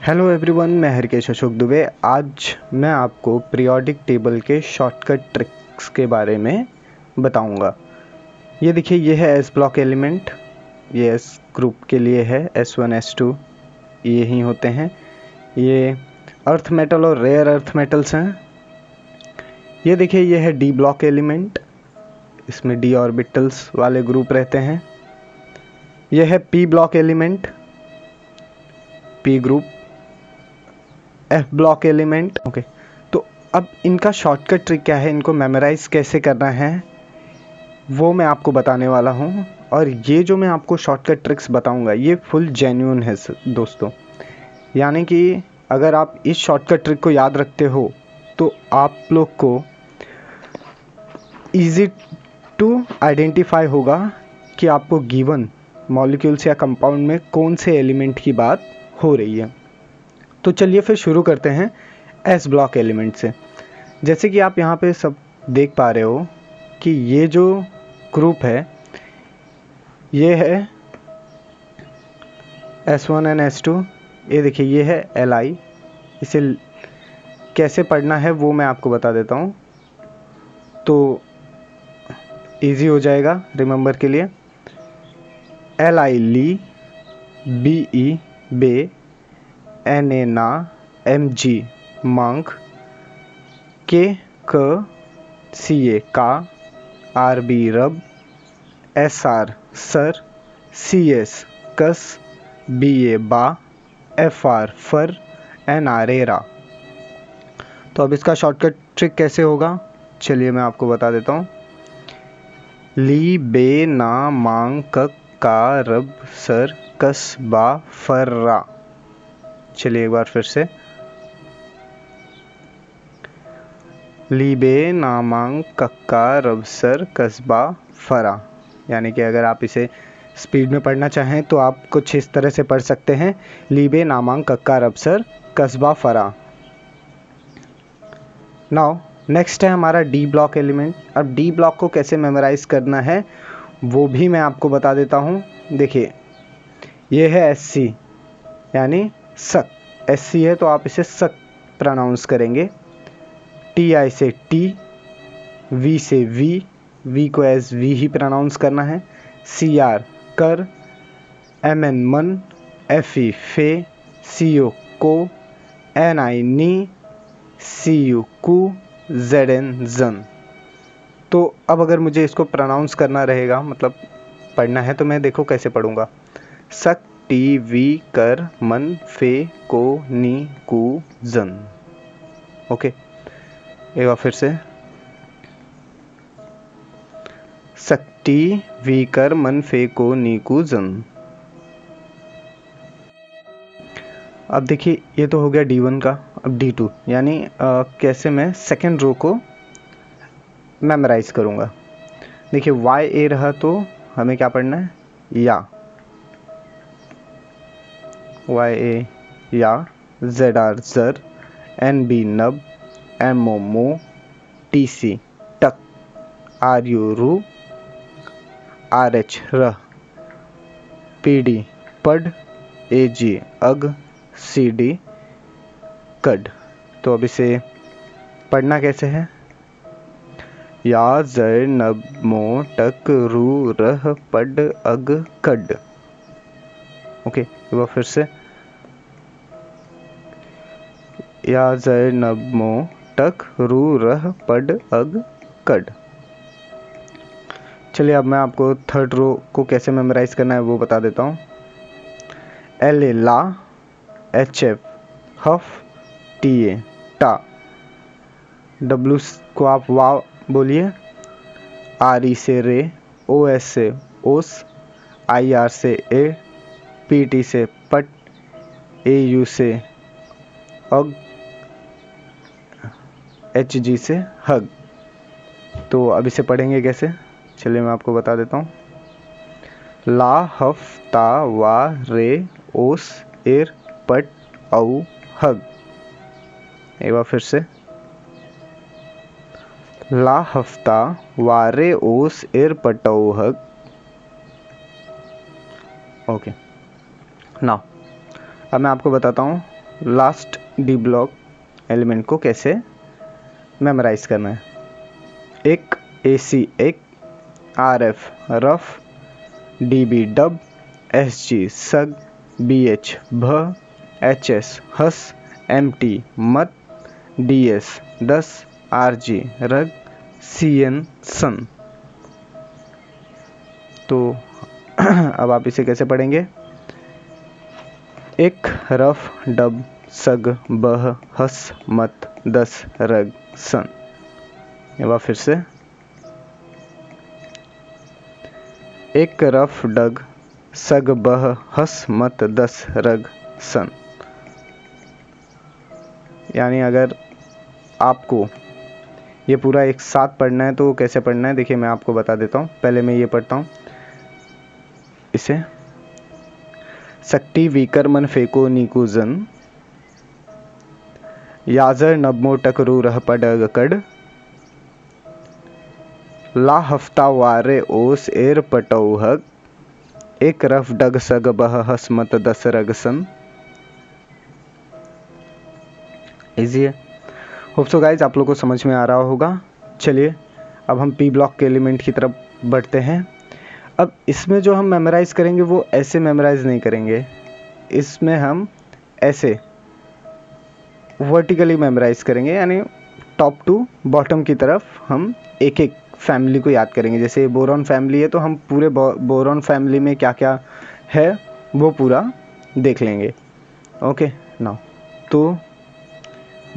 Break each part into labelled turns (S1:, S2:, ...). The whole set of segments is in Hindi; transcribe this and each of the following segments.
S1: हेलो एवरीवन, मैं हरकेश अशोक दुबे। आज मैं आपको पीरियोडिक टेबल के शॉर्टकट ट्रिक्स के बारे में बताऊंगा। ये देखिए, ये है एस ब्लॉक एलिमेंट। ये एस ग्रुप के लिए है, S1 S2 ये ही होते हैं। ये अर्थ मेटल और रेयर अर्थ मेटल्स हैं। ये देखिए, ये है डी ब्लॉक एलिमेंट। इसमें डी ऑर्बिटल्स वाले ग्रुप रहते हैं। ये है P block element, P group. F block element. Okay, तो अब इनका शॉर्टकट ट्रिक क्या है, इनको मेमोराइज कैसे करना है वो मैं आपको बताने वाला हूँ। और ये जो मैं आपको शॉर्टकट ट्रिक्स बताऊँगा ये फुल जेन्युइन है दोस्तों। यानी कि अगर आप इस शॉर्टकट ट्रिक को याद रखते हो तो आप लोग को ईजी टू आइडेंटिफाई होगा कि आपको गिवन मॉलिक्यूल्स या कंपाउंड में कौन से एलिमेंट की बात हो रही है। तो चलिए फिर शुरू करते हैं एस ब्लॉक एलिमेंट से। जैसे कि आप यहाँ पे सब देख पा रहे हो कि ये जो ग्रुप है ये है S1 एंड S2। ये देखिए, ये है Li। इसे कैसे पढ़ना है वो मैं आपको बता देता हूँ तो इजी हो जाएगा रिमेंबर के लिए। Li ली, Be बे, Na ना, Mg मंक, K Ca का, Rb रब, Sr सर, Cs कस, Ba बा, Fr फर, Nra रा। तो अब इसका शॉर्टकट ट्रिक कैसे होगा चलिए मैं आपको बता देता हूँ। ली बे ना मांग कक का रब सर कस बा फर रा। चलिए एक बार फिर से। ली बे ना मांग कक्का रब सर कस्बा फरा। यानी कि अगर आप इसे स्पीड में पढ़ना चाहें तो आप कुछ इस तरह से पढ़ सकते हैं, लीबे नामांग कक्का रबसर कस्बा फरा। नाउ नेक्स्ट है हमारा डी ब्लॉक एलिमेंट। अब डी ब्लॉक को कैसे मेमोराइज करना है वो भी मैं आपको बता देता हूँ। देखिए, ये है SC यानी सक। SC है तो आप इसे सक प्रोनाउंस करेंगे। TI से टी, V से V को एज V ही प्रोनाउंस करना है। CR कर, MN मन, FE फे, CO को, NI नी, CU कु, ZN जन। तो अब अगर मुझे इसको प्रोनाउंस करना रहेगा, मतलब पढ़ना है, तो मैं देखो कैसे पढ़ूंगा। सक टी वी कर मन फे को नी कु जन। ओके, एक बार फिर से। सक्टी वीकर मन फे को नीकू जन। अब देखिए, ये तो हो गया D1 का। अब D2 यानी कैसे मैं सेकेंड रो को मेमोराइज करूँगा। देखिए, YA रहा तो हमें क्या पढ़ना है, या YA या, ZR जर, NB नब, MO मो, TC टक, RU रू, RH रह, PD पड, AG अग, CD कड। तो अब इसे पढ़ना कैसे है, या जर नब मो टक रू रह पड अग कड। ओके, एक बार फिर से। या जर नब मो टक रू रह पड अग कड। चलिए अब मैं आपको थर्ड रो को कैसे मेमोराइज करना है वो बता देता हूँ। LA ला, HF हफ, TA टा, W को आप वा बोलिए, RE से रे, OS से ओस, IR से ए, PT से पट, AU से अग, HG से हग। तो अब इसे पढ़ेंगे कैसे चलिए मैं आपको बता देता हूँ। ला हफ ता वा रे ओस एर पट औ हग। एक बार फिर से। ला हफ्ता वारे ओस एर पटौ हग। ओके, नाउ अब मैं आपको बताता हूँ लास्ट डी ब्लॉक एलिमेंट को कैसे मेमोराइज करना है। एक AC एक, RF rough, DB dub, SG सग, BH भ, HS हस, MT मत, DS 10, RG रग, CN सन। तो अब आप इसे कैसे पढ़ेंगे। एक रफ डब सग बह हस मत 10 रग सन। एक बार फिर से, एक रफ डग सग बह हस मत 10 रग सन। यानी अगर आपको ये पूरा एक साथ पढ़ना है तो कैसे पढ़ना है, देखिए मैं आपको बता देता हूँ। पहले मैं ये पढ़ता हूँ इसे। सक्टी वीकर मन फेको नीकू जन, याजर नबमो टकरू रह पडग कड, ला हफ्ता वारे ओस एर पटौ हग, एक रफ डग सग बह हसमत 10 रग सन। इजी है। होप सो गाइज आप लोग को समझ में आ रहा होगा। चलिए अब हम पी ब्लॉक के एलिमेंट की तरफ बढ़ते हैं। अब इसमें जो हम मेमोराइज़ करेंगे वो ऐसे मेमोराइज़ नहीं करेंगे, इसमें हम ऐसे वर्टिकली मेमोराइज़ करेंगे, यानी टॉप टू बॉटम की तरफ हम एक एक फैमिली को याद करेंगे। जैसे बोरॉन फैमिली है तो हम पूरे बोरॉन फैमिली में क्या क्या है वो पूरा देख लेंगे। ओके नाउ तो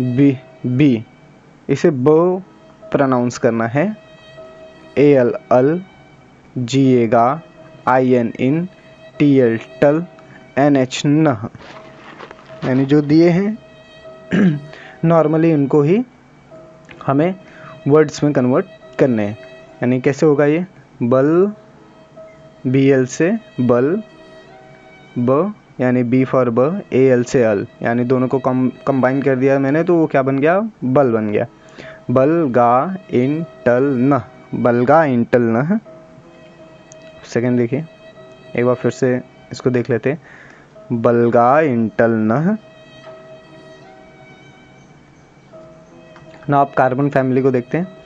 S1: बी इसे ब प्रोनाउंस करना है, AL अल, GA गा, IN इन, TL टल, NH नह। यानी जो दिए हैं नॉर्मली उनको ही हमें वर्ड्स में कन्वर्ट करने हैं। यानी कैसे होगा ये, बल BL से बल, ब यानी B फॉर ब, AL से अल, यानी दोनों को कंबाइन कर दिया मैंने तो वो क्या बन गया, बल बन गया। बल गा इन टल न, बलगा इन टल न। सेकेंड देखिए एक बार फिर से इसको देख लेते हैं, बलगा इन टल न। ना आप कार्बन फैमिली को देखते हैं।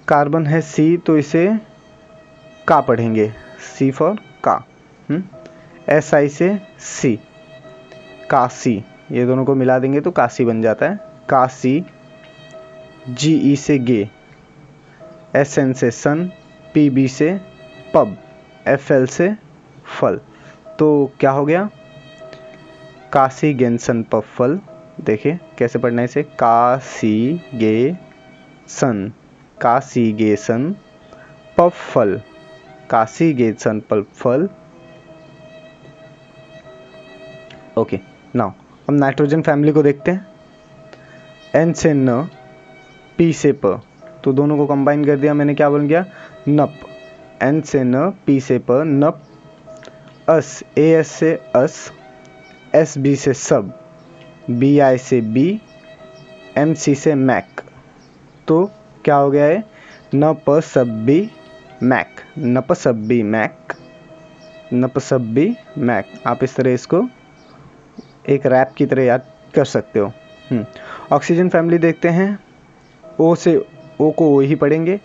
S1: कार्बन है C तो इसे का पढ़ेंगे, C फॉर का। SI से C, काशी, ये दोनों को मिला देंगे तो काशी बन जाता है, काशी। GE से गे, SN से सन, PB से पब, FL से फल। तो क्या हो गया, काशी गेंसन पब फल। देखिए कैसे पढ़ना है इसे, काशी गे सन, काशी गे सन पब फल, काशी गे सन पब फल। ओके नाउ हम नाइट्रोजन फैमिली को देखते हैं। N से न, P से प, तो दोनों को कंबाइन कर दिया मैंने, क्या बन गया, नप। N से न, P से प, नप। अस, AS से अस, SB से सब, BI से बी, MC से मैक। तो क्या हो गया है, नप सब्बी मैक, नप सब्बी मैक, नप सब्बी मैक। आप इस तरह इसको एक रैप की तरह याद कर सकते हो। ऑक्सीजन फैमिली देखते हैं। O से O को O ही पढ़ेंगे,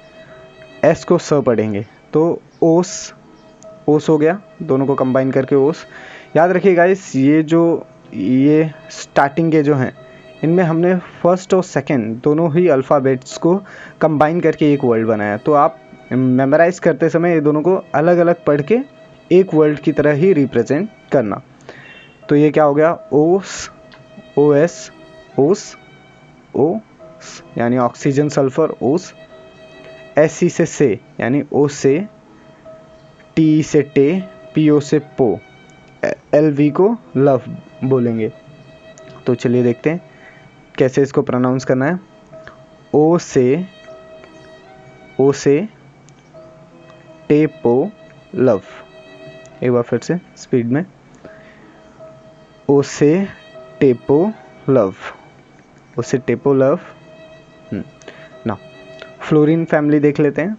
S1: S को स पढ़ेंगे, तो ओस, ओस हो गया, दोनों को कंबाइन करके ओस। याद रखिए गाइस, ये स्टार्टिंग के जो हैं इनमें हमने फर्स्ट और सेकंड दोनों ही अल्फ़ाबेट्स को कंबाइन करके एक वर्ड बनाया। तो आप मेमोराइज़ करते समय ये दोनों को अलग अलग पढ़ के एक वर्ड की तरह ही रिप्रेजेंट करना। तो ये क्या हो गया, ओस, OS, ओस, ओ यानी ऑक्सीजन सल्फर ओस। SC से से यानी ओ से, TE से टे, PO से पो, LV को लव बोलेंगे। तो चलिए देखते हैं कैसे इसको प्रोनाउंस करना है। ओ से टेपो लव। एक बार फिर से स्पीड में, ओ से टेपो लव, ओ से टेपो लव। ना फ्लोरीन फैमिली देख लेते हैं।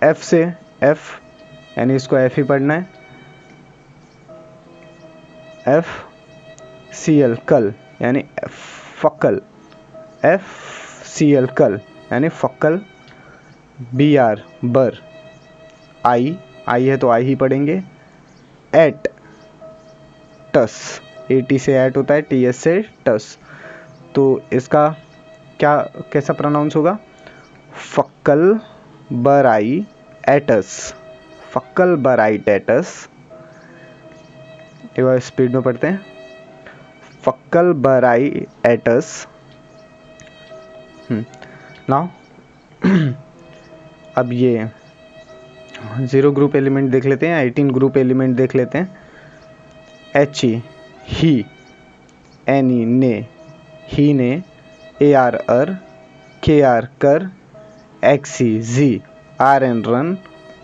S1: F से F, यानी इसको F ही पढ़ना है, F। Cl कल यानी फक्कल, FCl कल यानी फक्कल, Br बर, I है तो I ही पढ़ेंगे, एट टस, AT से एट होता है, TS से टस, तो इसका क्या कैसा प्रोनाउंस होगा, फक्कल बराई एटस, फक्कल बराई एटस। एक बार स्पीड में पढ़ते हैं, फक्कल बराई एटस। नाउ अब ये 0 ग्रुप एलिमेंट देख लेते हैं, 18 ग्रुप एलिमेंट देख लेते हैं। ही, एनी ने, ही ने, AR अर, KR कर, XC जी, RN रन,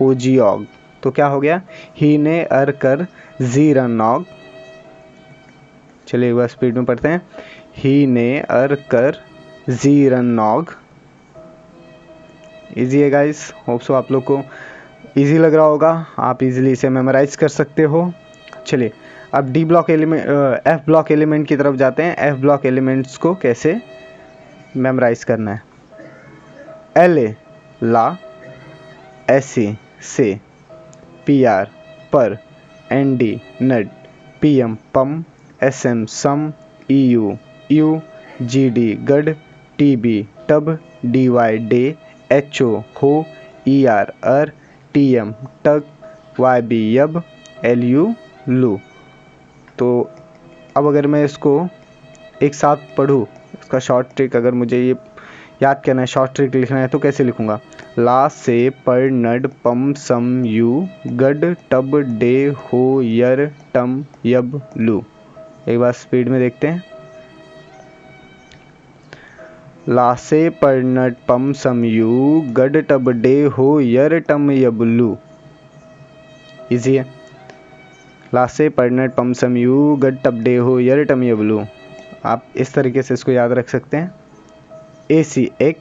S1: OG ऑग। तो क्या हो गया, ही ने अर कर जी रन ऑग। चलिए एक बार स्पीड में पढ़ते हैं, ही ने अर कर जी रन ऑग। इजी है गाइस, होप सो आप लोग को इजी लग रहा होगा, आप इजीली इसे मेमोराइज कर सकते हो। चलिए अब D block element, F block element की तरफ जाते हैं। एफ ब्लॉक एलिमेंट्स को कैसे मेमोराइज करना है। LA ला, SC से, PR पर, ND नड, PM पम, SM सम, EU यू, GD गड, TB टब, DY डे, HO हो, ER अर, TM टग, YB यब, LU लू। तो अब अगर मैं इसको एक साथ पढूँ, इसका शॉर्ट ट्रिक अगर मुझे ये याद करना है, शॉर्ट ट्रिक लिखना है, तो कैसे लिखूँगा, ला से पर नड पम सम यू, गड टब डे हो यर टम यब लू। एक बार स्पीड में देखते हैं, ला से पर नड पम सम यू, गड टब डे हो यर टम यब लू। इजी है, ला से पर नड पम सम यू, गड टब डे हो यर टम यब लू। आप इस तरीके से इसको याद रख सकते हैं। AC एक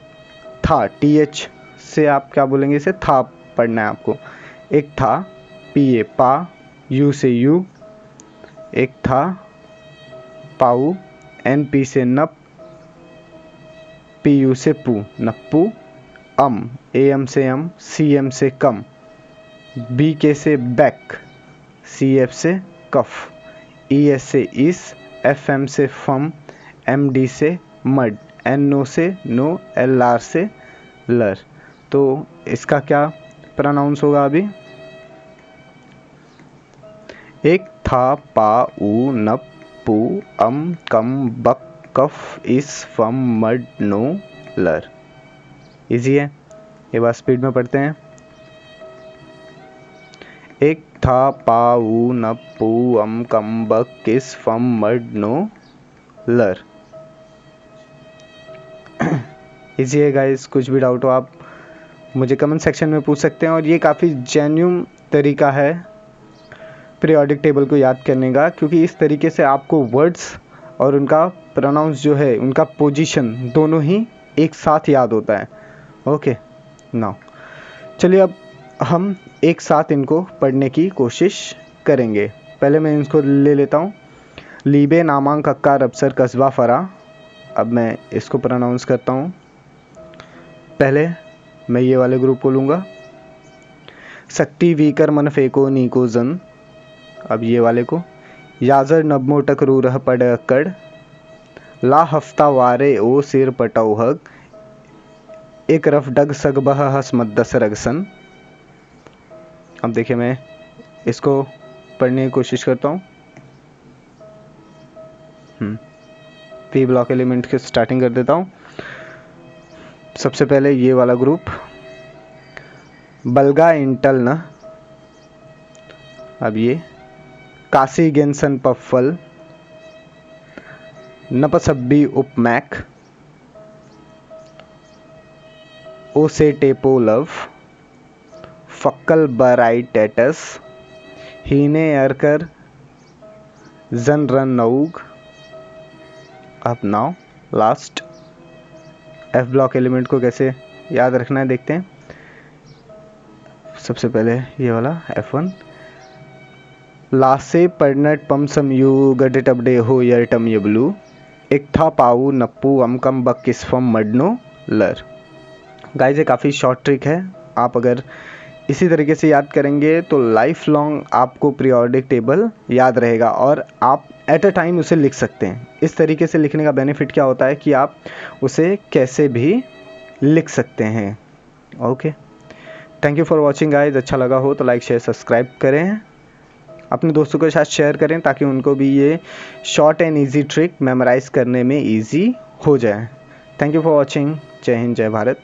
S1: था, TH से आप क्या बोलेंगे, इसे था पढ़ना है आपको। एक था, PA पा, U से यू, एक था पाऊ, NP से नप, PU से पू, नप्पू, AM से अम, CM से कम, BK से बैक, CF से कफ, ES से इस, FM से फम, MD से मड, NO से नो, LR से लर। तो इसका क्या प्रोनाउंस होगा अभी, एक था पा उ नप पू अम कम बक कफ इस फम मड नो लर। इजी है, ये बात स्पीड में पढ़ते हैं। एक था पा उ नप पू अम कम बक किस फम मड नो लर। इजी है गाइस, कुछ भी डाउट हो आप मुझे कमेंट सेक्शन में पूछ सकते हैं। और ये काफ़ी जेन्युइन तरीका है पीरियोडिक टेबल को याद करने का, क्योंकि इस तरीके से आपको वर्ड्स और उनका प्रोनाउंस जो है, उनका पोजीशन दोनों ही एक साथ याद होता है। ओके नाउ चलिए अब हम एक साथ इनको पढ़ने की कोशिश करेंगे। पहले मैं इनको ले लेता हूँ। लीबे नामांक अक्कार अफसर कस्बा फरा। अब मैं इसको प्रोनाउंस करता हूँ। पहले मैं ये वाले ग्रुप को लूँगा। सक्ति वीकर मन फेको नीको जन। अब ये वाले को। याजर नबमो टकरू रह पड़ अक्कड़। ला हफ्ता वारे ओ सिर पटाऊ हग। एक रफ डग सगबह हस मद्दस रगसन। अब देखिए मैं इसको पढ़ने की कोशिश करता हूँ। पी ब्लॉक एलिमेंट की स्टार्टिंग कर देता हूँ। सबसे पहले ये वाला ग्रुप, बलगा इंटल न। अब ये कासी गेंसन पफल, नपसब्बी उपमैक, ओसे टेपो लव, फक्कल बराई टेटस, हीने अरकर जन रन नऊग। अब now last F block element को कैसे याद रखना है देखते हैं। सबसे पहले ये वाला F1, लासे पड़नट पम सम यू गडे टबडे हो यर टम ये ब्लू एक था पाऊ नप्पू अमकम बक किस्फम मडनो लर। गाइस ये काफ़ी शॉर्ट ट्रिक है, आप अगर इसी तरीके से याद करेंगे तो लाइफ लॉन्ग आपको पीरियोडिक टेबल याद रहेगा और आप एट अ टाइम उसे लिख सकते हैं। इस तरीके से लिखने का बेनिफिट क्या होता है कि आप उसे कैसे भी लिख सकते हैं। Okay, thank you for watching guys. अच्छा लगा हो तो लाइक शेयर सब्सक्राइब करें, अपने दोस्तों के साथ शेयर करें ताकि उनको भी ये short and easy trick memorise करने में ईजी हो जाए। Thank you for watching. जय हिंद, जय भारत।